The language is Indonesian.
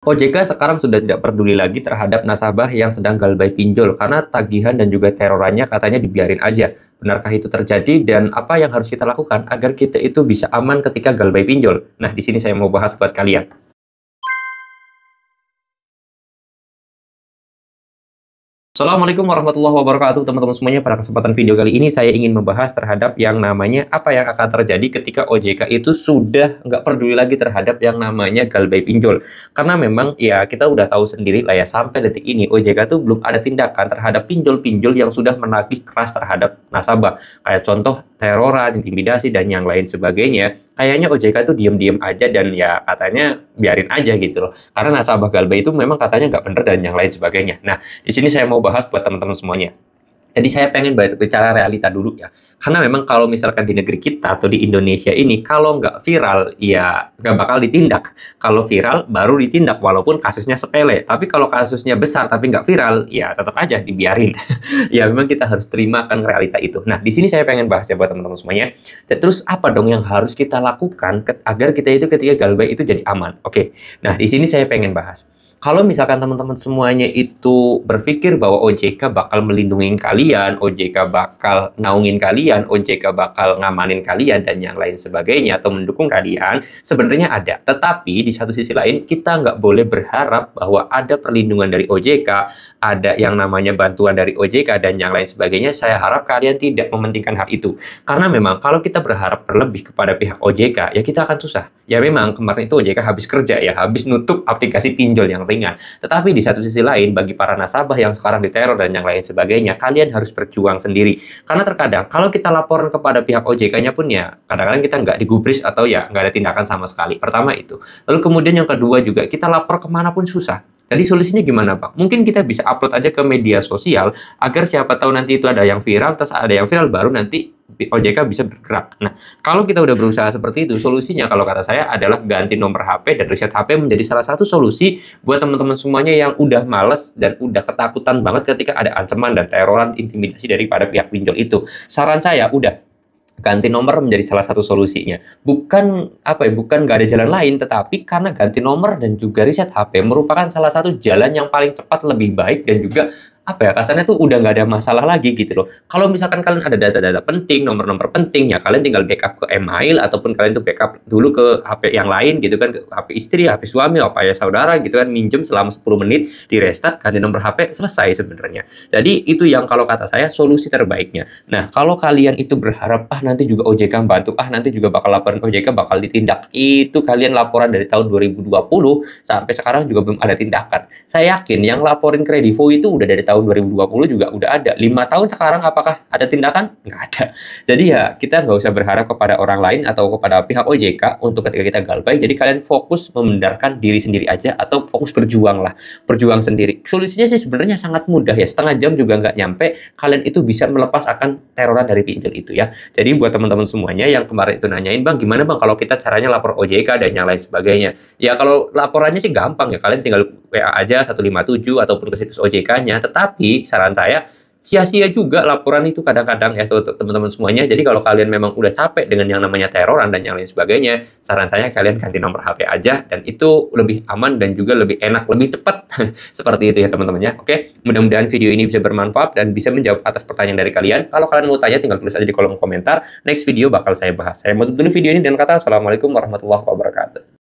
OJK sekarang sudah tidak peduli lagi terhadap nasabah yang sedang galbay pinjol karena tagihan dan juga terorannya katanya dibiarin aja. Benarkah itu terjadi dan apa yang harus kita lakukan agar kita itu bisa aman ketika galbay pinjol? Nah, di sini saya mau bahas buat kalian. Assalamualaikum warahmatullahi wabarakatuh teman-teman semuanya. Pada kesempatan video kali ini saya ingin membahas terhadap yang namanya apa yang akan terjadi ketika OJK itu sudah nggak peduli lagi terhadap yang namanya galbay pinjol. Karena memang ya kita udah tahu sendiri lah ya, sampai detik ini OJK tuh belum ada tindakan terhadap pinjol-pinjol yang sudah menagih keras terhadap nasabah. Kayak contoh teroran, intimidasi, dan yang lain sebagainya. Kayaknya OJK itu diem-diem aja dan ya katanya biarin aja gitu loh. Karena nasabah galbay itu memang katanya nggak bener dan yang lain sebagainya. Nah, di sini saya mau bahas buat teman-teman semuanya. Jadi saya pengen bicara realita dulu ya. Karena memang kalau misalkan di negeri kita atau di Indonesia ini, kalau nggak viral, ya nggak bakal ditindak. Kalau viral, baru ditindak, walaupun kasusnya sepele. Tapi kalau kasusnya besar tapi nggak viral, ya tetap aja dibiarin. Ya memang kita harus terima kan realita itu. Nah, di sini saya pengen bahas ya buat teman-teman semuanya. Terus apa dong yang harus kita lakukan agar kita itu ketika galbay itu jadi aman? Oke, nah di sini saya pengen bahas. Kalau misalkan teman-teman semuanya itu berpikir bahwa OJK bakal melindungi kalian, OJK bakal naungin kalian, OJK bakal ngamanin kalian, dan yang lain sebagainya, atau mendukung kalian, sebenarnya ada. Tetapi di satu sisi lain, kita nggak boleh berharap bahwa ada perlindungan dari OJK, ada yang namanya bantuan dari OJK, dan yang lain sebagainya. Saya harap kalian tidak mementingkan hal itu. Karena memang kalau kita berharap berlebih kepada pihak OJK, ya kita akan susah. Ya memang kemarin itu OJK habis kerja ya, habis nutup aplikasi pinjol yang ringan. Tetapi di satu sisi lain, bagi para nasabah yang sekarang diteror dan yang lain sebagainya, kalian harus berjuang sendiri. Karena terkadang, kalau kita laporan kepada pihak OJK-nya pun ya, kadang-kadang kita nggak digubris atau ya nggak ada tindakan sama sekali. Pertama itu. Lalu kemudian yang kedua juga, kita lapor kemana pun susah. Jadi solusinya gimana, Pak? Mungkin kita bisa upload aja ke media sosial, agar siapa tahu nanti itu ada yang viral, terus ada yang viral, baru nanti OJK bisa bergerak. Nah, kalau kita udah berusaha seperti itu, solusinya kalau kata saya adalah ganti nomor HP dan riset HP menjadi salah satu solusi buat teman-teman semuanya yang udah males dan udah ketakutan banget ketika ada ancaman dan teroran intimidasi daripada pihak pinjol itu. Saran saya, udah ganti nomor menjadi salah satu solusinya. Bukan apa ya, bukan nggak ada jalan lain, tetapi karena ganti nomor dan juga riset HP merupakan salah satu jalan yang paling cepat, lebih baik, dan juga apa ya, kasarnya tuh udah nggak ada masalah lagi gitu loh. Kalau misalkan kalian ada data-data penting, nomor-nomor penting, ya kalian tinggal backup ke email, ataupun kalian tuh backup dulu ke HP yang lain gitu kan, ke HP istri, HP suami, apa ya saudara gitu kan, minjem selama 10 menit, di restart, ganti nomor HP, selesai sebenarnya. Jadi itu yang kalau kata saya solusi terbaiknya. Nah, kalau kalian itu berharap nanti juga OJK bantu, nanti juga bakal laporan OJK bakal ditindak, itu kalian laporan dari tahun 2020 sampai sekarang juga belum ada tindakan. Saya yakin yang laporin Kredivo itu udah dari tahun 2020 juga udah ada. 5 tahun sekarang apakah ada tindakan? Nggak ada. Jadi ya kita nggak usah berharap kepada orang lain atau kepada pihak OJK untuk ketika kita galbay. Jadi kalian fokus membenarkan diri sendiri aja atau fokus berjuang lah. Berjuang sendiri. Solusinya sih sebenarnya sangat mudah ya. Setengah jam juga nggak nyampe. Kalian itu bisa melepas akan teroran dari pinjol itu ya. Jadi buat teman-teman semuanya yang kemarin itu nanyain, Bang, gimana Bang kalau kita caranya lapor OJK dan yang lain sebagainya. Ya kalau laporannya sih gampang ya. Kalian tinggal WA aja 157 ataupun ke situs OJK-nya. Tapi saran saya, sia-sia juga laporan itu kadang-kadang ya teman-teman semuanya. Jadi kalau kalian memang udah capek dengan yang namanya teroran dan yang lain sebagainya, saran saya kalian ganti nomor HP aja, dan itu lebih aman dan juga lebih enak, lebih cepat. Seperti itu ya teman-teman ya. Oke, mudah-mudahan video ini bisa bermanfaat dan bisa menjawab atas pertanyaan dari kalian. Kalau kalian mau tanya, tinggal tulis aja di kolom komentar. Next video bakal saya bahas. Saya mau tutup dulu video ini dan kata assalamualaikum warahmatullahi wabarakatuh.